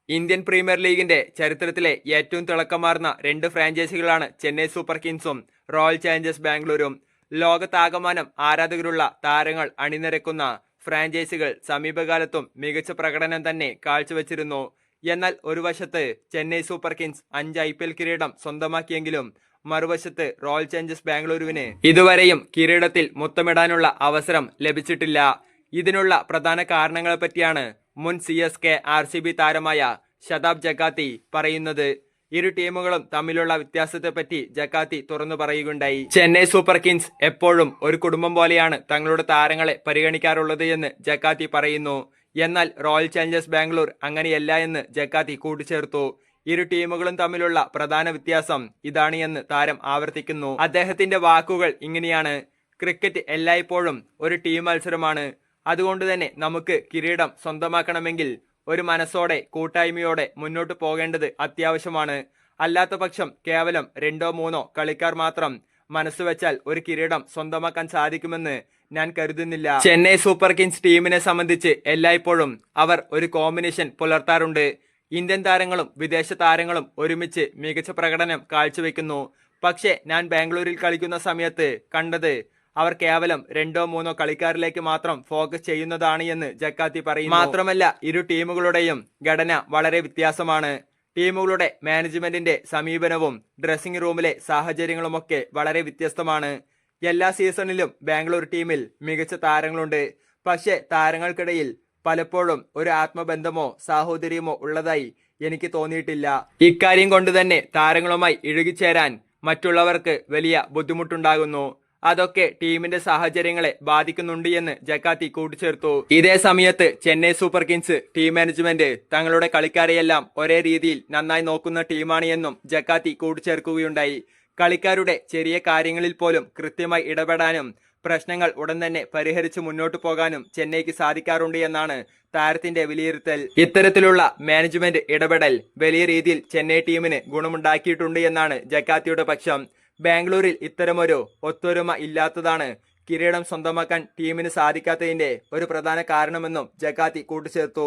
Indian premier ലീഗിന്റെ ചരിത്രത്തിലെ ഏറ്റവും തിളക്കമാർന്ന രണ്ട് ഫ്രാഞ്ചൈസികളാണ് ചെന്നൈ സൂപ്പർ കിങ്സും റോയൽ ചാലഞ്ചേഴ്സ് ബാംഗ്ലൂരും. ലോകത്താകമാനം ആരാധകരുള്ള താരങ്ങൾ അണിനിരക്കുന്ന ഫ്രാഞ്ചൈസികൾ സമീപകാലത്തും മികച്ച പ്രകടനം തന്നെ കാഴ്ചവെച്ചിരുന്നു. എന്നാൽ ഒരു വശത്ത് ചെന്നൈ സൂപ്പർ കിങ്സ് 5 IPL കിരീടം സ്വന്തമാക്കിയെങ്കിലും മറുവശത്ത് റോയൽ ചാലഞ്ചേഴ്സ് ബാംഗ്ലൂരുവിന് ഇതുവരെയും കിരീടത്തിൽ മുത്തമിടാനുള്ള അവസരം ലഭിച്ചിട്ടില്ല. ഇതിനുള്ള പ്രധാന കാരണങ്ങളെപ്പറ്റിയാണ് മുൻ CSK RCB താരമായ ഷതാബ് ജക്കാത്തി പറയുന്നത്. ഇരു ടീമുകളും തമ്മിലുള്ള വ്യത്യാസത്തെപ്പറ്റി ജക്കാത്തി തുറന്നു പറയുകയുണ്ടായി. ചെന്നൈ സൂപ്പർ കിങ്സ് എപ്പോഴും ഒരു കുടുംബം പോലെയാണ് തങ്ങളുടെ താരങ്ങളെ പരിഗണിക്കാറുള്ളത് എന്ന് ജക്കാത്തി പറയുന്നു. എന്നാൽ റോയൽ ചാലഞ്ചേഴ്സ് ബാംഗ്ലൂർ അങ്ങനെയല്ല എന്ന് ജക്കാത്തി കൂട്ടിച്ചേർത്തു. ഇരു ടീമുകളും തമ്മിലുള്ള പ്രധാന വ്യത്യാസം ഇതാണ് എന്ന് താരം ആവർത്തിക്കുന്നു. അദ്ദേഹത്തിന്റെ വാക്കുകൾ ഇങ്ങനെയാണ്: ക്രിക്കറ്റ് എല്ലായ്പ്പോഴും ഒരു ടീം മത്സരമാണ്. അതുകൊണ്ട് തന്നെ നമുക്ക് കിരീടം സ്വന്തമാക്കണമെങ്കിൽ ഒരു മനസ്സോടെ കൂട്ടായ്മയോടെ മുന്നോട്ട് പോകേണ്ടത് അത്യാവശ്യമാണ്. അല്ലാത്ത പക്ഷം കേവലം 2-3 കളിക്കാർ മാത്രം മനസ്സുവെച്ചാൽ ഒരു കിരീടം സ്വന്തമാക്കാൻ സാധിക്കുമെന്ന് ഞാൻ കരുതുന്നില്ല. ചെന്നൈ സൂപ്പർ കിങ്സ് ടീമിനെ സംബന്ധിച്ച് എല്ലായ്പ്പോഴും അവർ ഒരു കോമ്പിനേഷൻ പുലർത്താറുണ്ട്. ഇന്ത്യൻ താരങ്ങളും വിദേശ താരങ്ങളും ഒരുമിച്ച് മികച്ച പ്രകടനം കാഴ്ചവെക്കുന്നു. പക്ഷേ ഞാൻ ബാംഗ്ലൂരിൽ കളിക്കുന്ന സമയത്ത് കണ്ടത് അവർ കേവലം 2-3 കളിക്കാരിലേക്ക് മാത്രം ഫോക്കസ് ചെയ്യുന്നതാണ് എന്ന് ജക്കാത്തി പറയുന്നു. മാത്രമല്ല, ഇരു ടീമുകളുടെയും ഘടന വളരെ വ്യത്യാസമാണ്. ടീമുകളുടെ മാനേജ്മെന്റിന്റെ സമീപനവും ഡ്രസ്സിംഗ് റൂമിലെ സാഹചര്യങ്ങളുമൊക്കെ വളരെ വ്യത്യസ്തമാണ്. എല്ലാ സീസണിലും ബാംഗ്ലൂർ ടീമിൽ മികച്ച താരങ്ങളുണ്ട്. പക്ഷേ താരങ്ങൾക്കിടയിൽ പലപ്പോഴും ഒരു ആത്മബന്ധമോ സാഹോദര്യമോ ഉള്ളതായി എനിക്ക് തോന്നിയിട്ടില്ല. ഇക്കാര്യം കൊണ്ട് തന്നെ താരങ്ങളുമായി ഇഴുകിച്ചേരാൻ മറ്റുള്ളവർക്ക് വലിയ ബുദ്ധിമുട്ടുണ്ടാകുന്നു. അതൊക്കെ ടീമിന്റെ സാഹചര്യങ്ങളെ ബാധിക്കുന്നുണ്ട് എന്ന് ജക്കാത്തി കൂട്ടിച്ചേർത്തു. ഇതേ സമയത്ത് Chennai super Kings team management തങ്ങളുടെ കളിക്കാരെയെല്ലാം ഒരേ രീതിയിൽ നന്നായി നോക്കുന്ന ടീമാണ് എന്നും ജക്കാത്തി കൂട്ടിച്ചേർക്കുകയുണ്ടായി. കളിക്കാരുടെ ചെറിയ കാര്യങ്ങളിൽ പോലും കൃത്യമായി ഇടപെടാനും പ്രശ്നങ്ങൾ ഉടൻ തന്നെ പരിഹരിച്ച് മുന്നോട്ടു പോകാനും ചെന്നൈക്ക് സാധിക്കാറുണ്ട് എന്നാണ് താരത്തിന്റെ വിലയിരുത്തൽ. ഇത്തരത്തിലുള്ള മാനേജ്മെന്റ് ഇടപെടൽ വലിയ രീതിയിൽ ചെന്നൈ ടീമിന് ഗുണമുണ്ടാക്കിയിട്ടുണ്ട് എന്നാണ് ജക്കാത്തിയുടെ പക്ഷം. ബാംഗ്ലൂരിൽ ഇത്തരമൊരു ഒത്തൊരുമ ഇല്ലാത്തതാണ് കിരീടം സ്വന്തമാക്കാൻ ടീമിന് സാധിക്കാത്തതിന്റെ ഒരു പ്രധാന കാരണമെന്നും ജക്കാത്തി കൂട്ടിച്ചേർത്തു.